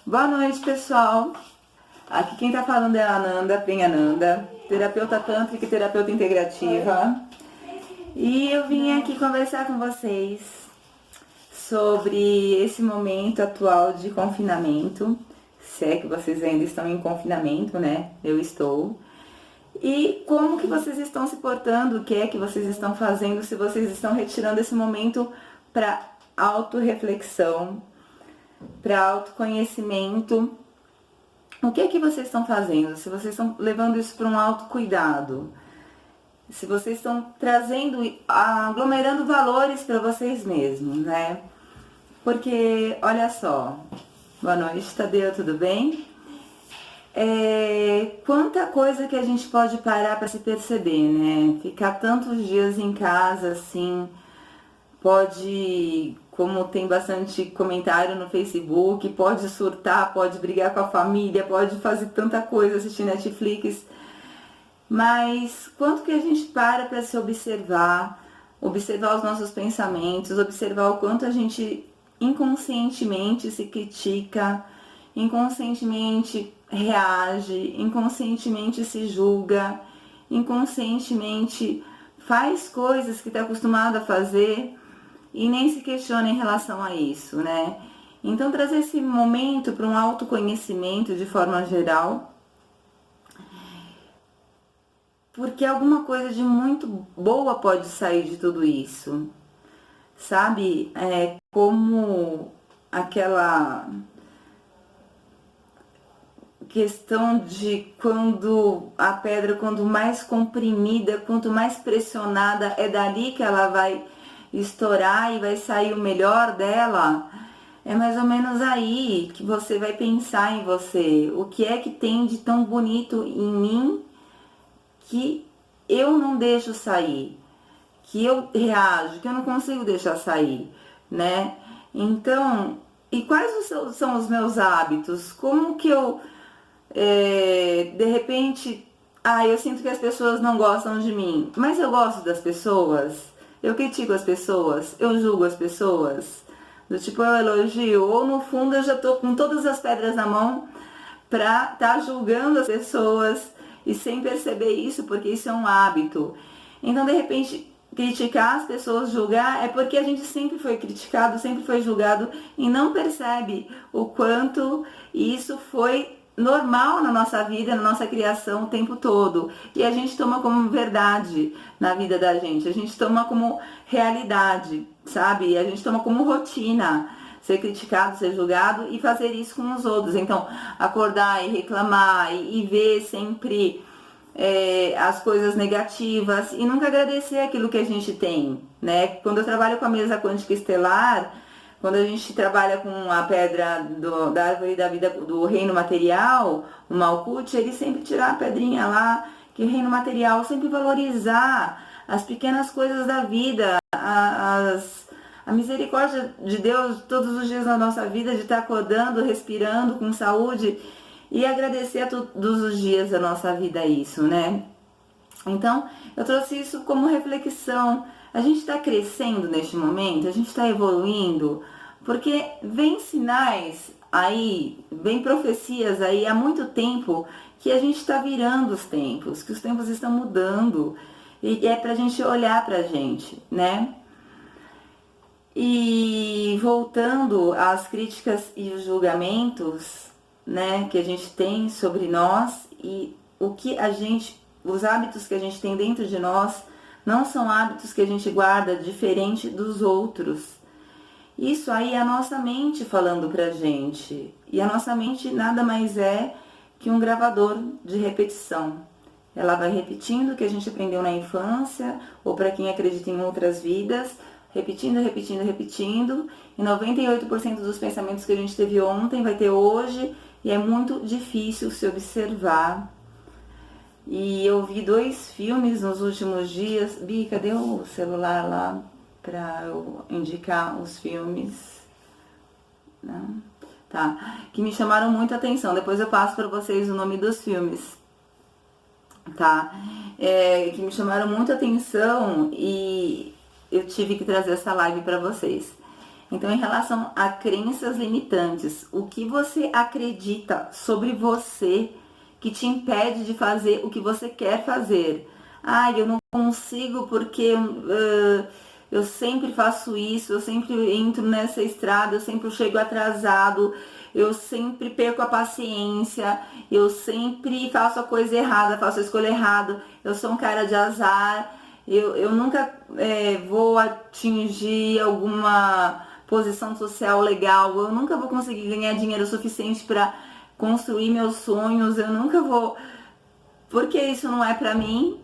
Boa noite, pessoal. Aqui quem tá falando é a Ananda Penhananda, terapeuta tântrica e terapeuta integrativa. E eu vim aqui conversar com vocês sobre esse momento atual de confinamento. Se é que vocês ainda estão em confinamento, né? Eu estou. E como que vocês estão se portando, o que é que vocês estão fazendo, se vocês estão retirando esse momento para autorreflexão, para autoconhecimento. O que é que vocês estão fazendo? Se vocês estão levando isso para um autocuidado, se vocês estão trazendo, aglomerando valores para vocês mesmos, né? Porque, olha só, boa noite, Tadeu, tudo bem? Quanta coisa que a gente pode parar para se perceber, né? Ficar tantos dias em casa, assim, pode, como tem bastante comentário no Facebook, pode surtar, pode brigar com a família, pode fazer tanta coisa, assistir Netflix. Mas quanto que a gente para se observar, observar os nossos pensamentos, observar o quanto a gente inconscientemente se critica, inconscientemente reage, inconscientemente se julga, inconscientemente faz coisas que está acostumado a fazer e nem se questiona em relação a isso, né? Então, trazer esse momento para um autoconhecimento de forma geral, porque alguma coisa de muito boa pode sair de tudo isso, sabe? Como aquela questão de quando a pedra, quanto mais comprimida, quanto mais pressionada, é dali que ela vai estourar e vai sair o melhor dela. É mais ou menos aí que você vai pensar em você. O que é que tem de tão bonito em mim que eu não deixo sair, que eu reajo, que eu não consigo deixar sair, né? Então, e quais são os meus hábitos? Como que eu, de repente, eu sinto que as pessoas não gostam de mim, mas eu gosto das pessoas, eu critico as pessoas, eu julgo as pessoas, do tipo, eu elogio, ou no fundo eu já tô com todas as pedras na mão pra tá julgando as pessoas e sem perceber isso, porque isso é um hábito. Então, de repente, criticar as pessoas, julgar, é porque a gente sempre foi criticado, sempre foi julgado e não percebe o quanto isso foi normal na nossa vida, na nossa criação o tempo todo. E a gente toma como verdade na vida da gente, a gente toma como realidade, sabe? E a gente toma como rotina ser criticado, ser julgado e fazer isso com os outros. Então, acordar e reclamar e ver sempre as coisas negativas e nunca agradecer aquilo que a gente tem, né? Quando eu trabalho com a mesa quântica estelar, quando a gente trabalha com a pedra da árvore da vida do reino material, o Malkuth, ele sempre tirar a pedrinha lá, que é reino material, sempre valorizar as pequenas coisas da vida, a misericórdia de Deus todos os dias na nossa vida, de estar acordando, respirando com saúde e agradecer a todos os dias da nossa vida isso, né? Então, eu trouxe isso como reflexão. A gente está crescendo neste momento, a gente está evoluindo, porque vem sinais aí, vem profecias aí há muito tempo que a gente está virando os tempos, que os tempos estão mudando. E é pra gente olhar pra gente, né? E voltando às críticas e os julgamentos, né, que a gente tem sobre nós e o que a gente, os hábitos que a gente tem dentro de nós, não são hábitos que a gente guarda diferente dos outros. Isso aí é a nossa mente falando pra gente. E a nossa mente nada mais é que um gravador de repetição. Ela vai repetindo o que a gente aprendeu na infância, ou para quem acredita em outras vidas, repetindo, repetindo, repetindo. E 98% dos pensamentos que a gente teve ontem vai ter hoje, e é muito difícil se observar. E eu vi 2 filmes nos últimos dias. Bi, cadê o celular lá para eu indicar os filmes? Não? Tá. Que me chamaram muita atenção. Depois eu passo para vocês o nome dos filmes. Tá? Que me chamaram muita atenção e eu tive que trazer essa live para vocês. Então, em relação a crenças limitantes, o que você acredita sobre você que te impede de fazer o que você quer fazer? Ah, eu não consigo porque eu sempre faço isso, eu sempre entro nessa estrada, eu sempre chego atrasado, eu sempre perco a paciência, eu sempre faço a coisa errada, faço a escolha errada, eu sou um cara de azar, eu nunca vou atingir alguma posição social legal, eu nunca vou conseguir ganhar dinheiro suficiente para construir meus sonhos, eu nunca vou, porque isso não é para mim.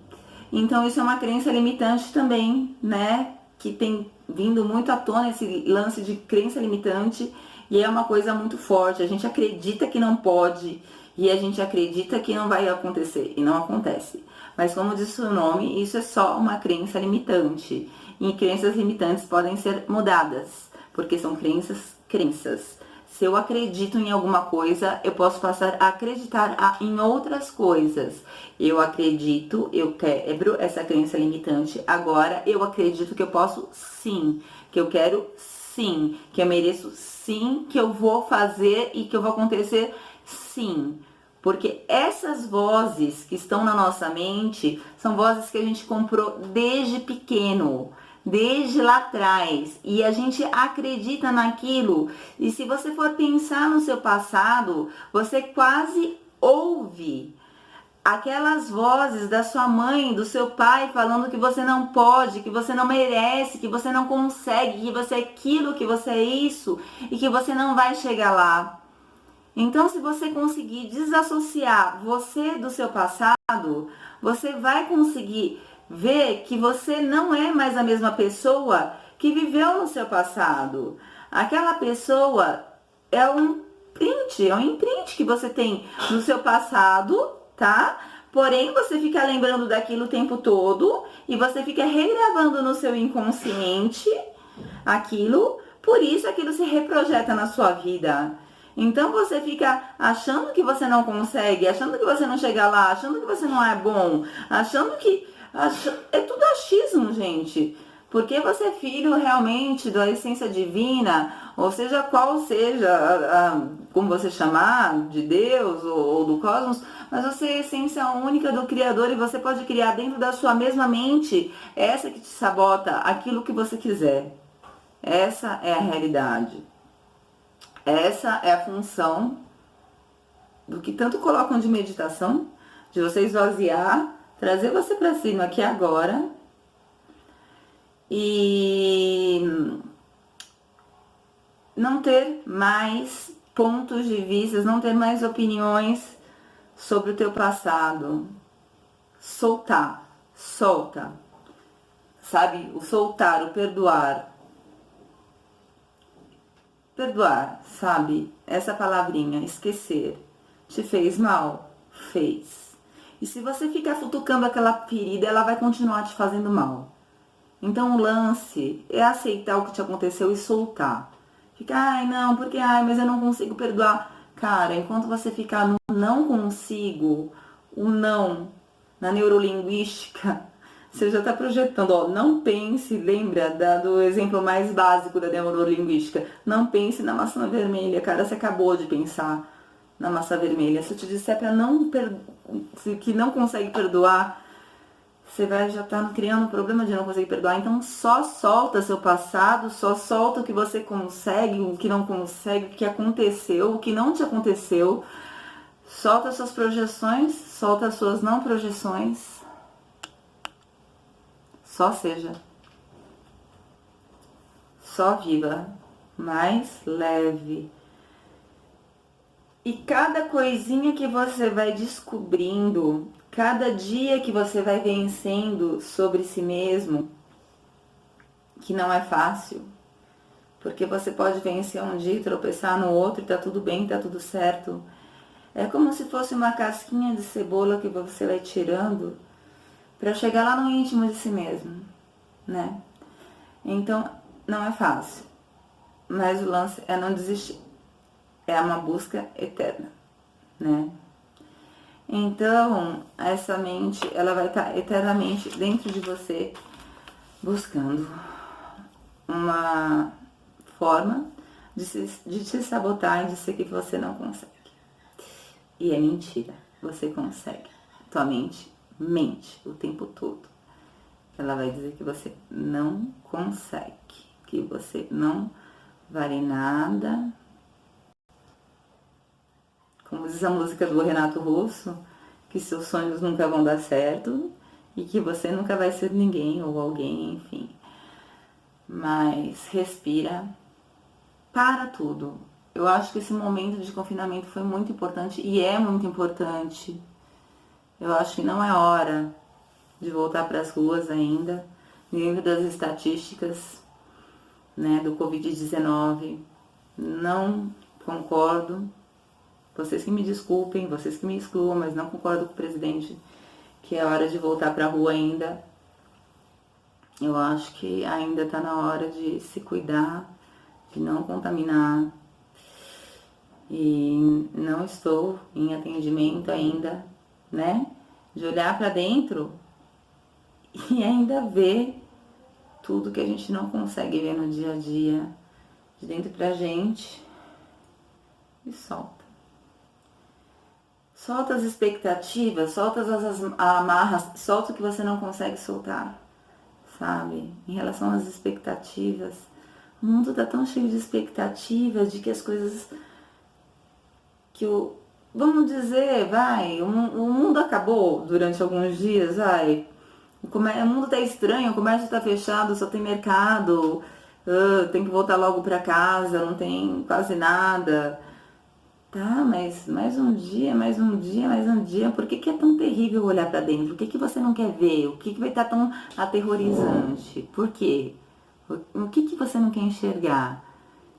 Então isso é uma crença limitante também, né? Que tem vindo muito à tona esse lance de crença limitante e é uma coisa muito forte. A gente acredita que não pode e a gente acredita que não vai acontecer e não acontece. Mas como diz o nome, isso é só uma crença limitante. E crenças limitantes podem ser mudadas, porque são crenças. Se eu acredito em alguma coisa, eu posso passar a acreditar em outras coisas. Eu acredito, eu quebro essa crença limitante. Agora eu acredito que eu posso sim, que eu quero sim, que eu mereço sim, que eu vou fazer e que eu vou acontecer sim. Porque essas vozes que estão na nossa mente são vozes que a gente comprou desde pequeno, desde lá atrás, e a gente acredita naquilo. E se você for pensar no seu passado, você quase ouve aquelas vozes da sua mãe, do seu pai falando que você não pode, que você não merece, que você não consegue, que você é aquilo, que você é isso e que você não vai chegar lá. Então, se você conseguir desassociar você do seu passado, você vai conseguir ver que você não é mais a mesma pessoa que viveu no seu passado. Aquela pessoa é um imprint que você tem no seu passado, tá? Porém, você fica lembrando daquilo o tempo todo e você fica regravando no seu inconsciente aquilo, por isso aquilo se reprojeta na sua vida. Então você fica achando que você não consegue, achando que você não chega lá, achando que você não é bom, achando que... É tudo achismo, gente. Porque você é filho realmente da essência divina, ou seja, qual seja, como você chamar, de Deus ou do cosmos, mas você é a essência única do Criador e você pode criar dentro da sua mesma mente essa que te sabota aquilo que você quiser. Essa é a realidade. Essa é a função do que tanto colocam de meditação, de você esvaziar, trazer você para cima aqui agora e não ter mais pontos de vista, não ter mais opiniões sobre o teu passado. Soltar, solta, sabe? O soltar, o perdoar. Perdoar, sabe? Essa palavrinha, esquecer, te fez mal? Fez. E se você ficar futucando aquela ferida, ela vai continuar te fazendo mal. Então o lance é aceitar o que te aconteceu e soltar. Fica, ai não, porque mas eu não consigo perdoar. Cara, enquanto você ficar no não consigo, o não, na neurolinguística, você já está projetando, ó, não pense, lembra do exemplo mais básico da neurolinguística, não pense na maçã vermelha, cara, você acabou de pensar na maçã vermelha. Se eu te disser para que não consegue perdoar, você vai já estar criando um problema de não conseguir perdoar. Então só solta seu passado, só solta o que você consegue, o que não consegue, o que aconteceu, o que não te aconteceu. Solta suas projeções, solta suas não projeções. Só seja. Só viva. Mais leve. E cada coisinha que você vai descobrindo, cada dia que você vai vencendo sobre si mesmo, que não é fácil, porque você pode vencer um dia e tropeçar no outro e tá tudo bem, tá tudo certo. É como se fosse uma casquinha de cebola que você vai tirando para chegar lá no íntimo de si mesmo, né? Então, não é fácil, mas o lance é não desistir. É uma busca eterna, né? Então, essa mente, ela vai estar eternamente dentro de você, buscando uma forma de te sabotar e dizer que você não consegue. E é mentira, você consegue. Tua mente mente o tempo todo. Ela vai dizer que você não consegue, que você não vale nada. Como diz a música do Renato Russo, que seus sonhos nunca vão dar certo e que você nunca vai ser ninguém ou alguém, enfim. Mas respira, para tudo. Eu acho que esse momento de confinamento foi muito importante e é muito importante. Eu acho que não é hora de voltar para as ruas ainda, dentro das estatísticas, né, do Covid-19. Não concordo. Vocês que me desculpem, vocês que me excluam, mas não concordo com o presidente que é hora de voltar para a rua ainda. Eu acho que ainda está na hora de se cuidar, de não contaminar. E não estou em atendimento ainda, né? De olhar para dentro e ainda ver tudo que a gente não consegue ver no dia a dia, de dentro pra gente, e solta. Solta as expectativas, solta as amarras, solta o que você não consegue soltar, sabe? Em relação às expectativas, o mundo tá tão cheio de expectativas, de que as coisas vamos dizer, vai, o mundo acabou durante alguns dias, vai. O mundo tá estranho, o comércio tá fechado, só tem mercado, tem que voltar logo pra casa, não tem quase nada. Tá, mas mais um dia, mais um dia, mais um dia. Por que é tão terrível olhar pra dentro? O que você não quer ver? O que vai estar tão aterrorizante? Por quê? O que você não quer enxergar?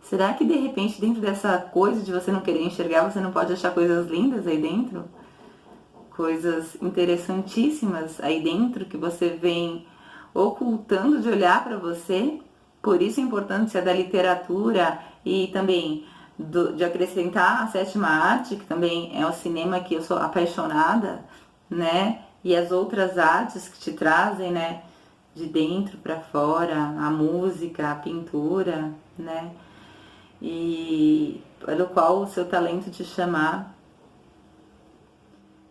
Será que de repente dentro dessa coisa de você não querer enxergar, você não pode achar coisas lindas aí dentro? Coisas interessantíssimas aí dentro que você vem ocultando de olhar para você? Por isso a importância da literatura e também de acrescentar a sétima arte, que também é o cinema que eu sou apaixonada, né? E as outras artes que te trazem, né? De dentro para fora, a música, a pintura, né? E pelo qual o seu talento te chamar.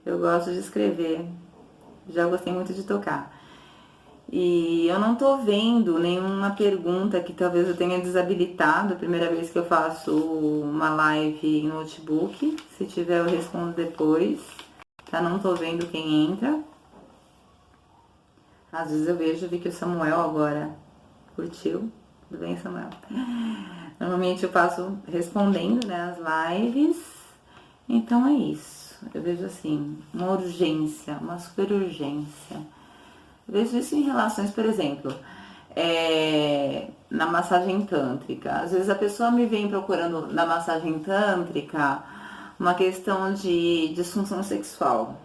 Eu gosto de escrever, já gostei muito de tocar. E eu não tô vendo nenhuma pergunta que talvez eu tenha desabilitado. A primeira vez que eu faço uma live em notebook. Se tiver, eu respondo depois. Tá? Não tô vendo quem entra. Às vezes eu vejo, vi que o Samuel agora curtiu. Tudo bem, Samuel? Normalmente eu passo respondendo, né, as lives. Então é isso. Eu vejo assim, uma urgência, uma super urgência. Eu vejo isso em relações, por exemplo, na massagem tântrica. Às vezes a pessoa me vem procurando na massagem tântrica uma questão de disfunção sexual.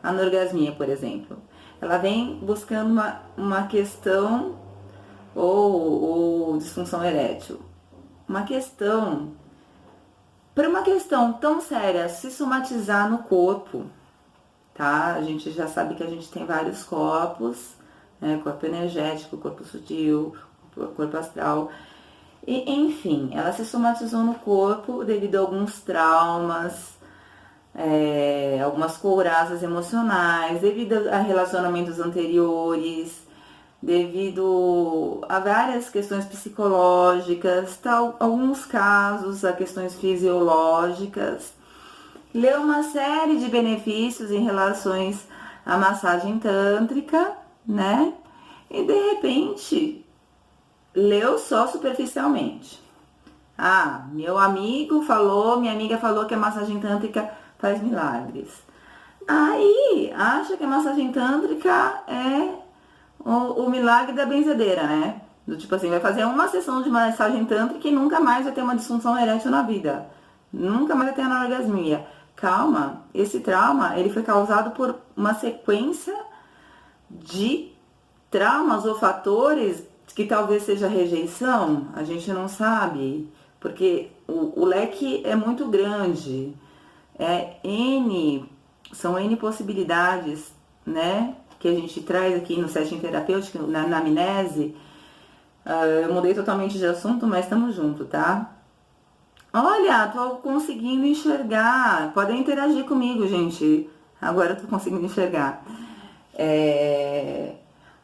Anorgasmia, por exemplo. Ela vem buscando uma questão ou disfunção erétil. Uma questão, para uma questão tão séria, se somatizar no corpo, tá? A gente já sabe que a gente tem vários corpos, né? Corpo energético, corpo sutil, corpo astral. E, enfim, ela se somatizou no corpo devido a alguns traumas, algumas couraças emocionais, devido a relacionamentos anteriores, devido a várias questões psicológicas, alguns casos a questões fisiológicas. Leu uma série de benefícios em relações à massagem tântrica, né? E de repente leu só superficialmente. Ah, meu amigo falou, minha amiga falou que a massagem tântrica faz milagres. Aí acha que a massagem tântrica é o milagre da benzedeira, né? Do tipo assim, vai fazer uma sessão de massagem tântrica e nunca mais vai ter uma disfunção erétil na vida. Nunca mais vai ter anorgasmia. Calma, esse trauma, ele foi causado por uma sequência de traumas ou fatores que talvez seja rejeição, a gente não sabe, porque o leque é muito grande, são N possibilidades, né, que a gente traz aqui no setting terapêutico, na anamnese, Eu mudei totalmente de assunto, mas estamos junto, tá? Olha, tô conseguindo enxergar. Podem interagir comigo, gente. Agora eu tô conseguindo enxergar. É,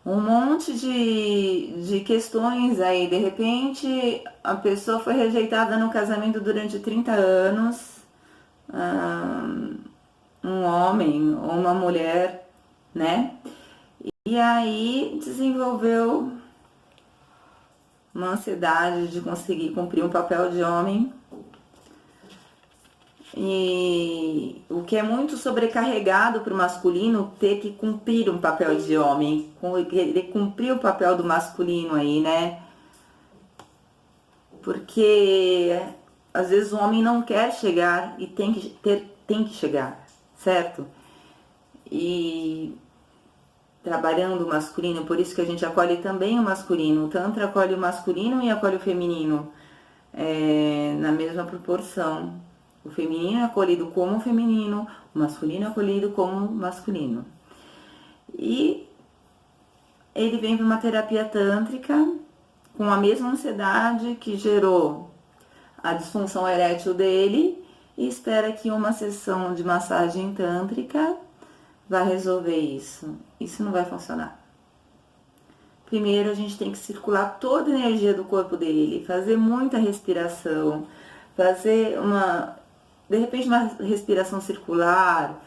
um monte de questões aí. De repente, a pessoa foi rejeitada no casamento durante 30 anos. Um homem ou uma mulher, né? E aí desenvolveu uma ansiedade de conseguir cumprir um papel de homem. E o que é muito sobrecarregado para o masculino ter que cumprir um papel de homem, querer cumprir o papel do masculino aí, né? Porque às vezes o homem não quer chegar e tem que chegar, certo? E trabalhando o masculino, por isso que a gente acolhe também o masculino. O Tantra acolhe o masculino e acolhe o feminino na mesma proporção. O feminino é acolhido como feminino, o masculino é acolhido como masculino. E ele vem para uma terapia tântrica com a mesma ansiedade que gerou a disfunção erétil dele e espera que uma sessão de massagem tântrica vai resolver isso. Isso não vai funcionar. Primeiro a gente tem que circular toda a energia do corpo dele, fazer muita respiração, fazer de repente uma respiração circular,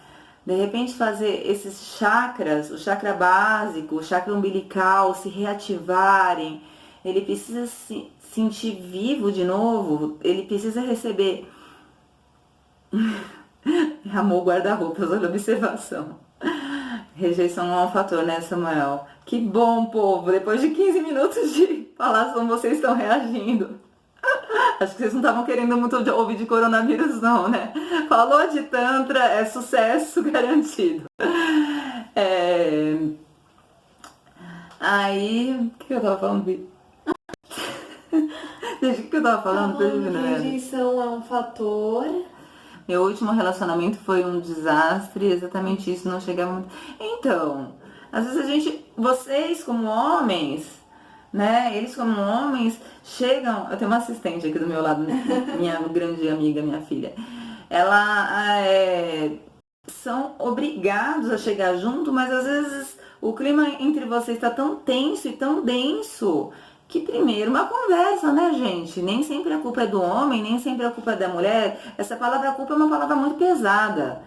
de repente fazer esses chakras, o chakra básico, o chakra umbilical se reativarem. Ele precisa se sentir vivo de novo, ele precisa receber amor guarda-roupas, olha a observação. Rejeição não é um fator, né, Samuel? Que bom, povo! Depois de 15 minutos de falar como vocês estão reagindo. Acho que vocês não estavam querendo muito ouvir de coronavírus, não, né? Falou de Tantra, é sucesso garantido. Aí, o que eu tava falando, Bi? Gente, o que eu tava falando? Falando que rejeição é um fator. Meu último relacionamento foi um desastre, exatamente isso, não chegava muito. Então, às vezes vocês como homens, né, eles como homens, chegam, eu tenho uma assistente aqui do meu lado, minha grande amiga, minha filha, ela são obrigados a chegar junto, mas às vezes o clima entre vocês está tão tenso e tão denso que primeiro uma conversa, né, gente? Nem sempre a culpa é do homem, nem sempre a culpa é da mulher. Essa palavra culpa é uma palavra muito pesada.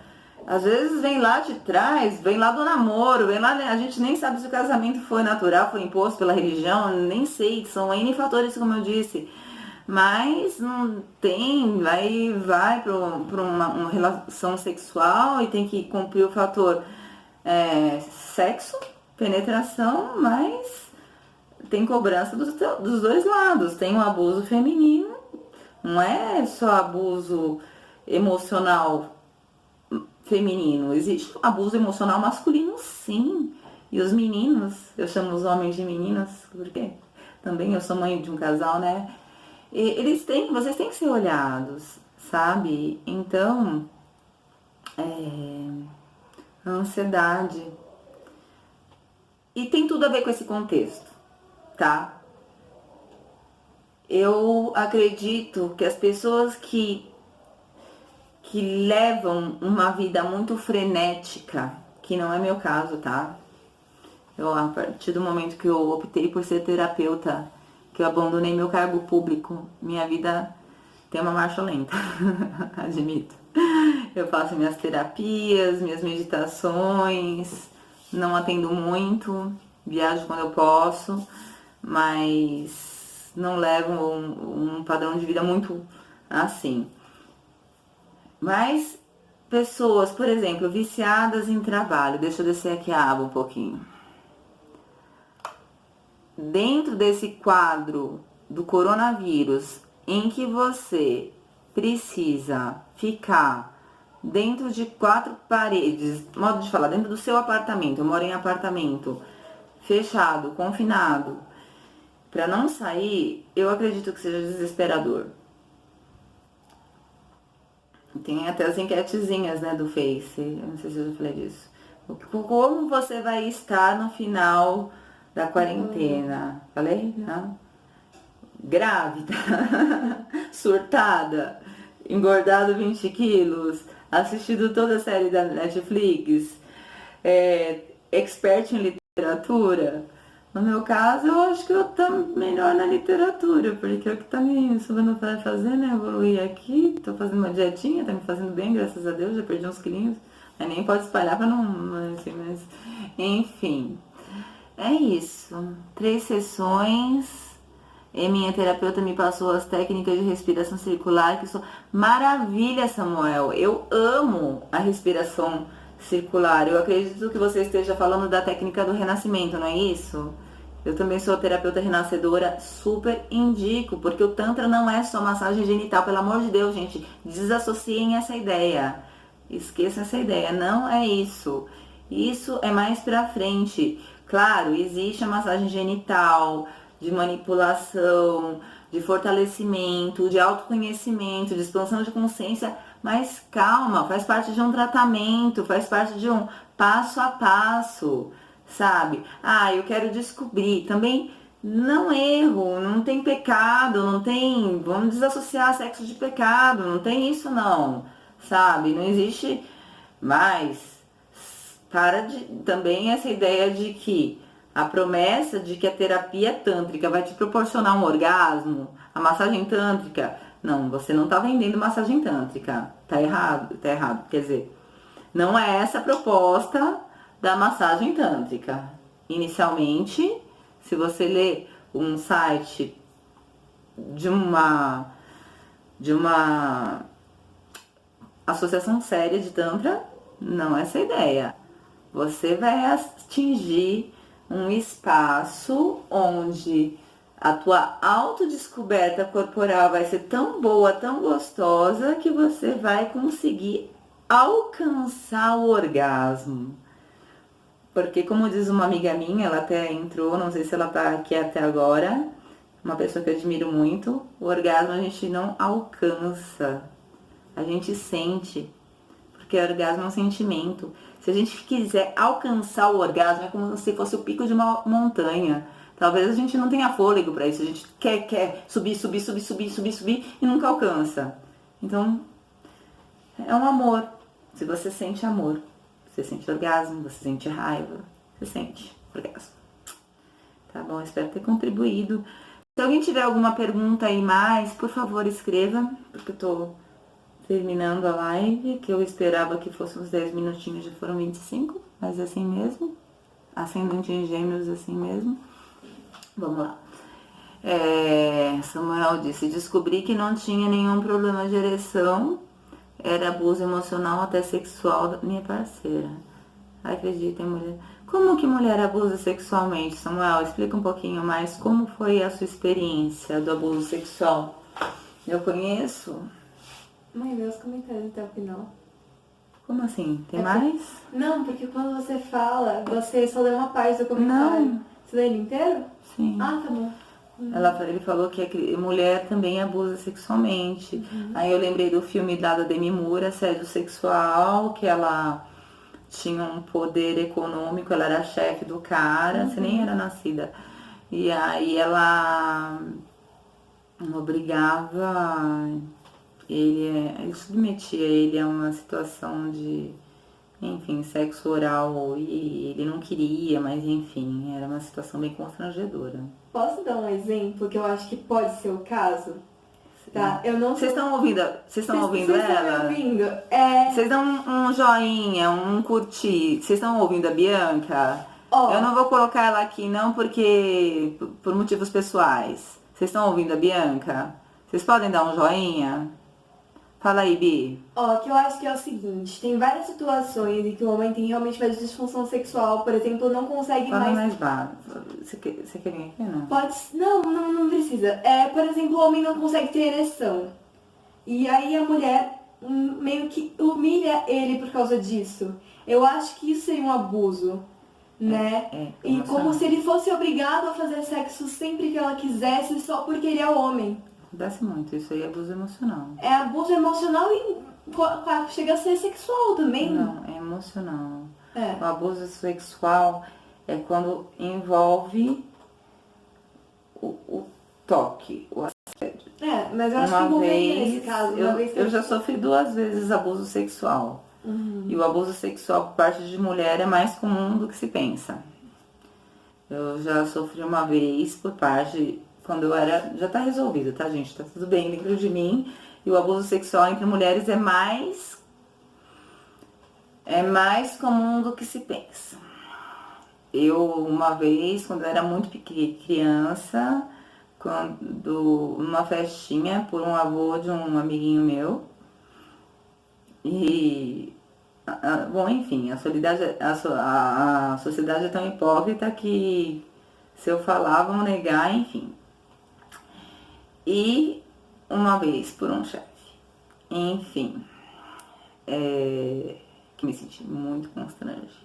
Às vezes vem lá de trás, vem lá do namoro, vem lá, a gente nem sabe se o casamento foi natural, foi imposto pela religião, nem sei, são N fatores, como eu disse. Mas não tem, vai para uma relação sexual e tem que cumprir o fator sexo, penetração, mas tem cobrança dos dois lados. Tem o abuso feminino, não é só abuso emocional feminino, existe abuso emocional masculino, sim. E os meninos, eu chamo os homens de meninas, porque também eu sou mãe de um casal, né? E vocês têm que ser olhados, sabe? Então, a ansiedade. E tem tudo a ver com esse contexto, tá? Eu acredito que as pessoas que levam uma vida muito frenética, que não é meu caso, tá? A partir do momento que eu optei por ser terapeuta, que eu abandonei meu cargo público, minha vida tem uma marcha lenta, admito. Eu faço minhas terapias, minhas meditações, não atendo muito, viajo quando eu posso, mas não levo um padrão de vida muito assim. Mas pessoas, por exemplo, viciadas em trabalho, deixa eu descer aqui a aba um pouquinho. Dentro desse quadro do coronavírus, em que você precisa ficar dentro de 4 paredes, modo de falar, dentro do seu apartamento, eu moro em apartamento, fechado, confinado, para não sair, eu acredito que seja desesperador. Tem até as enquetezinhas, né, do Face, eu não sei se eu já falei disso. Como você vai estar no final da quarentena? Falei? Não? grávida, surtada, engordado 20 quilos, assistido toda a série da Netflix, expert em literatura. No meu caso, eu acho que eu tô melhor na literatura, porque é o que tá me subindo para fazer, né? Evoluir aqui, tô fazendo uma dietinha, tá me fazendo bem, graças a Deus, já perdi uns quilinhos. Mas nem pode espalhar pra não, assim, mas enfim. É isso. 3 sessões. E minha terapeuta me passou as técnicas de respiração circular, que são maravilha, Samuel. Eu amo a respiração circular. Eu acredito que você esteja falando da técnica do renascimento, não é isso? Eu também sou terapeuta renascedora, super indico, porque o Tantra não é só massagem genital, pelo amor de Deus, gente. Desassociem essa ideia. Esqueça essa ideia, não é isso. Isso é mais pra frente. Claro, existe a massagem genital, de manipulação, de fortalecimento, de autoconhecimento, de expansão de consciência, mas calma, faz parte de um tratamento, faz parte de um passo a passo, sabe? Ah, eu quero descobrir. Também não erro, não tem pecado, não tem. Vamos desassociar sexo de pecado, não tem isso não, sabe? Não existe mais. Para de também essa ideia de que a promessa de que a terapia tântrica vai te proporcionar um orgasmo, a massagem tântrica, não, você não tá vendendo massagem tântrica. Tá errado, tá errado. Quer dizer, não é essa a proposta da massagem tântrica. Inicialmente, se você ler um site de uma associação séria de tantra, não é essa a ideia. Você vai atingir um espaço onde a tua autodescoberta corporal vai ser tão boa, tão gostosa, que você vai conseguir alcançar o orgasmo. Porque, como diz uma amiga minha, ela até entrou, não sei se ela tá aqui até agora, uma pessoa que eu admiro muito, o orgasmo a gente não alcança, a gente sente. Porque o orgasmo é um sentimento. Se a gente quiser alcançar o orgasmo, é como se fosse o pico de uma montanha. Talvez a gente não tenha fôlego para isso. A gente quer subir e nunca alcança. Então, é um amor. Se você sente amor, você sente orgasmo, você sente raiva, você sente orgasmo. Tá bom? Espero ter contribuído. Se alguém tiver alguma pergunta aí mais, por favor, escreva, porque eu tô terminando a live, que eu esperava que fosse uns 10 minutinhos, já foram 25, mas assim mesmo. Ascendente em Gêmeos, assim mesmo. Vamos lá. Samuel disse, descobri que não tinha nenhum problema de ereção, era abuso emocional até sexual da minha parceira. Acreditem, mulher. Como que mulher abusa sexualmente, Samuel? Explica um pouquinho mais como foi a sua experiência do abuso sexual. Eu conheço. Mãe, vê os comentários até o final. Como assim? Tem mais? Não, porque quando você fala, você só lê uma parte do comentário. Não. Você lê ele inteiro? Sim. Ah, tá bom. Ele falou que a mulher também abusa sexualmente. Aí eu lembrei do filme da Demi Moore, Assédio Sexual, que ela tinha um poder econômico, ela era chefe do cara, você nem era nascida. E aí ela obrigava ele submetia ele a uma situação de, enfim, sexo oral, e ele não queria, mas enfim, era uma situação bem constrangedora. Posso dar um exemplo que eu acho que pode ser o caso? Tá, eu não. Vocês estão ouvindo? Vocês estão ouvindo Vocês ela? estão me ouvindo? Vocês dão um joinha, um curtir. Vocês estão ouvindo a Bianca? Ó. Eu não vou colocar ela aqui não, porque por motivos pessoais. Vocês estão ouvindo a Bianca? Vocês podem dar um joinha? Fala aí, Bi. Ó, que eu acho que é o seguinte, tem várias situações em que o homem tem realmente mais disfunção sexual, por exemplo, não consegue Fala mais... mais baixo. Você quer vir aqui, não? Pode... Não precisa. Por exemplo, o homem não consegue ter ereção. E aí a mulher meio que humilha ele por causa disso. Eu acho que isso seria um abuso, né? E como se ele fosse obrigado a fazer sexo sempre que ela quisesse, só porque ele é homem. Acontece muito, isso aí é abuso emocional. É abuso emocional e chega a ser sexual também. Não, é emocional. O abuso sexual é quando envolve toque, o assédio. Mas eu acho que envolveria nesse caso. Eu já sofri 2 vezes abuso sexual. E o abuso sexual por parte de mulher é mais comum do que se pensa. Eu já sofri uma vez por parte, quando eu era, já tá resolvido, tá, gente? Tá tudo bem dentro de mim. E o abuso sexual entre mulheres é mais comum do que se pensa. Eu, uma vez, quando eu era muito criança, numa festinha por um avô de um amiguinho meu, e bom, enfim, a sociedade é tão hipócrita que se eu falar, vão negar, enfim. E uma vez por um chefe. Enfim, que me senti muito constrangida.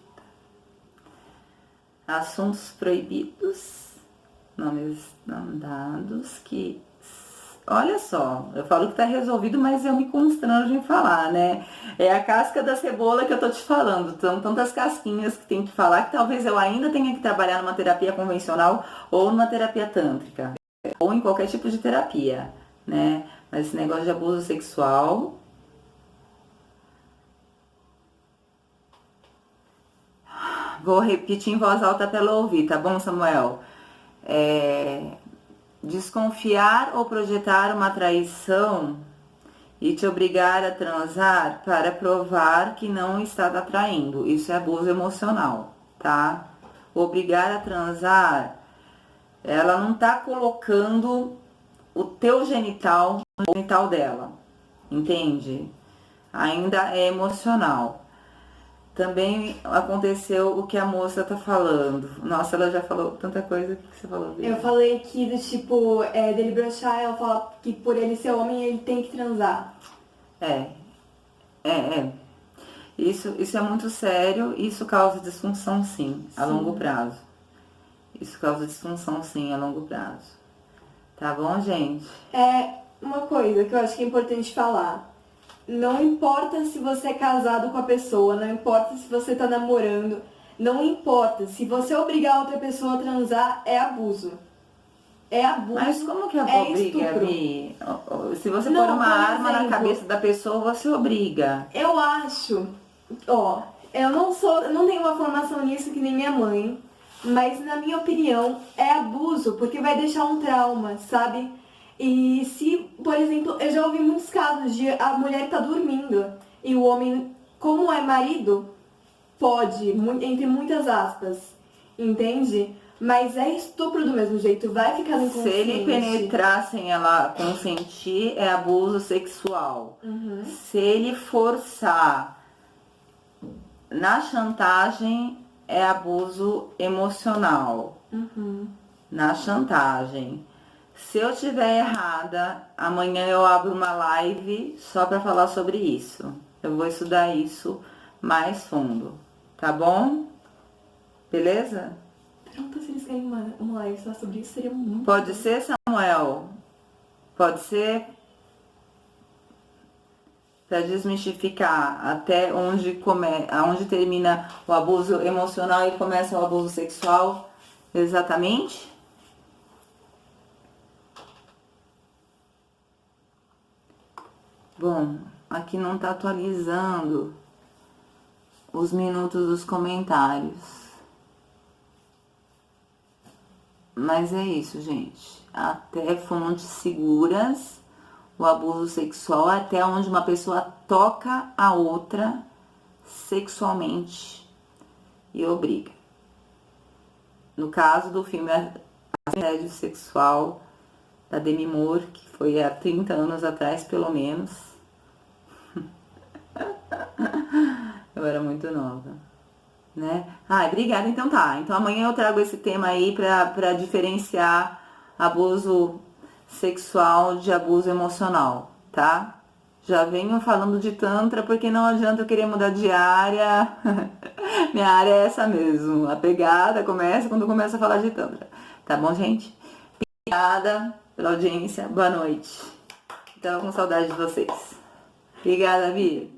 Assuntos proibidos, nomes não dados, que... Olha só, eu falo que tá resolvido, mas eu me constranjo em falar, né? É a casca da cebola que eu tô te falando. São tantas casquinhas que tem que falar que talvez eu ainda tenha que trabalhar numa terapia convencional ou numa terapia tântrica. Ou em qualquer tipo de terapia, né? Mas esse negócio de abuso sexual... Vou repetir em voz alta para ela ouvir, tá bom, Samuel? Desconfiar ou projetar uma traição e te obrigar a transar para provar que não está te atraindo. Isso é abuso emocional, tá? Obrigar a transar, ela não tá colocando o teu genital no genital dela, entende? Ainda é emocional. Também aconteceu o que a moça tá falando. Nossa, ela já falou tanta coisa. O que você falou, Bia? Eu falei que, do tipo, dele broxar, ela fala que por ele ser homem, ele tem que transar. Isso é muito sério. Isso causa disfunção, sim, a longo prazo. Isso causa disfunção, sim, a longo prazo. Tá bom, gente? Uma coisa que eu acho que é importante falar. Não importa se você é casado com a pessoa, não importa se você tá namorando, não importa. Se você obrigar outra pessoa a transar, é abuso. É abuso. Mas como que obriga, Bi? Se você pôr uma arma na cabeça da pessoa, você obriga. Eu acho, eu não tenho uma formação nisso que nem minha mãe, mas na minha opinião é abuso, porque vai deixar um trauma, sabe? E se, por exemplo, eu já ouvi muitos casos de a mulher tá dormindo e o homem, como é marido, pode, entre muitas aspas, entende? Mas é estupro do mesmo jeito, vai ficar no inconsciente. Se ele penetrar sem ela consentir, é abuso sexual. Se ele forçar na chantagem, é abuso emocional. Na chantagem. Se eu tiver errada, amanhã eu abro uma live só para falar sobre isso. Eu vou estudar isso mais fundo, tá bom? Beleza? Pergunta se eles querem uma live só sobre isso, seria muito Pode ser, Samuel? Pode ser? Para desmistificar até onde termina o abuso emocional e começa o abuso sexual, exatamente? Bom, aqui não tá atualizando os minutos dos comentários. Mas é isso, gente. Até fontes seguras, o abuso sexual, até onde uma pessoa toca a outra sexualmente e obriga. No caso do filme Assédio Sexual, da Demi Moore, que foi há 30 anos atrás, pelo menos. Eu era muito nova, né? Obrigada. Então tá. Então amanhã eu trago esse tema aí pra diferenciar abuso sexual de abuso emocional, tá? Já venho falando de tantra porque não adianta eu querer mudar de área. Minha área é essa mesmo. A pegada começa quando começa a falar de tantra. Tá bom, gente? Obrigada pela audiência. Boa noite. Tava com saudade de vocês. Obrigada, Bia.